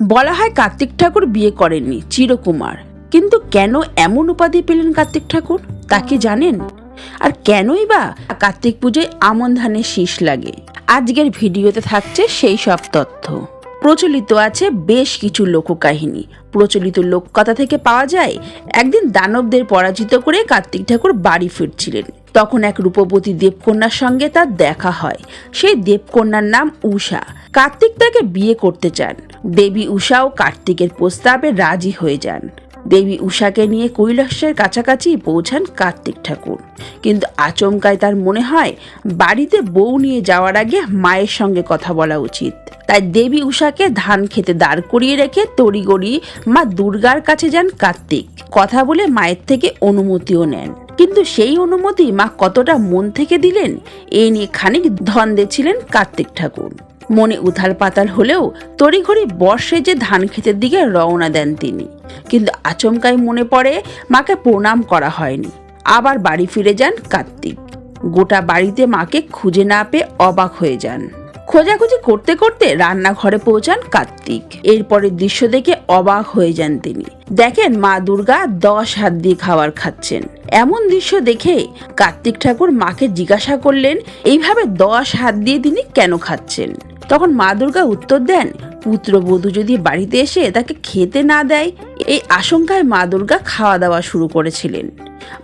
বলা হয় কার্তিক ঠাকুর বিয়ে করেননি, চিরকুমার। কিন্তু কেন এমন উপাধি পেলেন কার্তিক ঠাকুর, তা কি জানেন? আর কেনই বা কার্তিক পুজোয় আমন ধানের শীষ লাগে? আজকের ভিডিওতে থাকছে সেই সব তথ্য। প্রচলিত আছে বেশ কিছু লোককাহিনী। প্রচলিত লোককথা থেকে পাওয়া যায়, একদিন দানবদের পরাজিত করে কার্তিক ঠাকুর বাড়ি ফিরছিলেন। তখন এক রূপবতী দেবকন্যার সঙ্গে তার দেখা হয়। সেই দেবকন্যার নাম উষা। কার্তিক তাকে বিয়ে করতে চান। দেবী উষাও কার্তিকের প্রস্তাবে রাজি হয়ে যান। দেবী উষাকে নিয়ে কৈলাসের কাছাকাছি পৌঁছান কার্তিক ঠাকুর। কিন্তু আচমকায় তার মনে হয় বাড়িতে বউ নিয়ে যাওয়ার আগে মায়ের সঙ্গে কথা বলা উচিত। তাই দেবী উষাকে ধান খেতে দাঁড় করিয়ে রেখে তড়িগড়ি মা দুর্গার কাছে যান কার্তিক। কথা বলে মায়ের থেকে অনুমতিও নেন। কিন্তু সেই অনুমতি মা কতটা মন থেকে দিলেন, এ নিয়ে খানিক ধন্দে ছিলেন কার্তিক ঠাকুর। মনে উথাল পাতাল হলেও তড়িঘড়ি বর্ষে যে ধান ক্ষেতের দিকে রওনা দেন তিনি। কিন্তু আচমকাই মনে পড়ে মাকে প্রণাম করা হয়নি। আবার বাড়ি ফিরে যান কার্তিক। গোটা বাড়িতে মাকে খুঁজে না পেয়ে অবাক হয়ে যান। খোঁজাখুঁজি করতে করতে রান্নাঘরে পৌঁছান কার্তিক। এরপরের দৃশ্য দেখে অবাক হয়ে যান তিনি। দেখেন মা দুর্গা 10 হাত দিয়ে খাবার খাচ্ছেন। এমন দৃশ্য দেখে কার্তিক ঠাকুর মাকে জিজ্ঞাসা করলেন, এইভাবে 10 হাত দিয়ে তিনি কেন খাচ্ছেন? তখন মা দুর্গা উত্তর দেন, পুত্রবধূ যদি বাড়িতে এসে তাকে খেতে না দেয়, এই আশঙ্কায় মা দুর্গা খাওয়া দাওয়া শুরু করেছিলেন।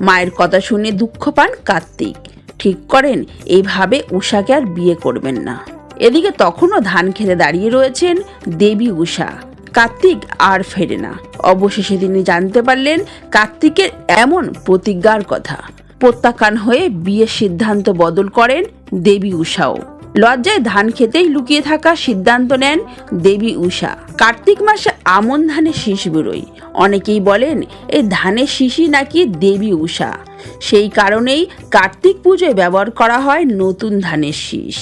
মায়ের কথা শুনে দুঃখ পান কার্তিক। ঠিক করেন এইভাবে উষাকে আর বিয়ে করবেন না। এদিকে তখনও ধান খেতে দাঁড়িয়ে রয়েছেন দেবী উষা। কার্তিক আর ফেরে না। অবশেষে তিনি জানতে পারলেন কার্তিকের এমন প্রতিজ্ঞার কথা। প্রত্যাখ্যান হয়ে বিয়ের সিদ্ধান্ত বদল করেন দেবী উষাও। লজ্জায় ধান খেতেই লুকিয়ে থাকা সিদ্ধান্ত নেন দেবী উষা। কার্তিক মাসে আমন ধানের শীষ বেরোয়। অনেকেই বলেন এই ধানের শীষই নাকি দেবী উষা। সেই কারণেই কার্তিক পুজোয় ব্যবহার করা হয় নতুন ধানের শীষ।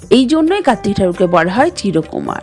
এই জন্যই কার্তিক ঠাকুরকে বলা হয় চিরকুমার।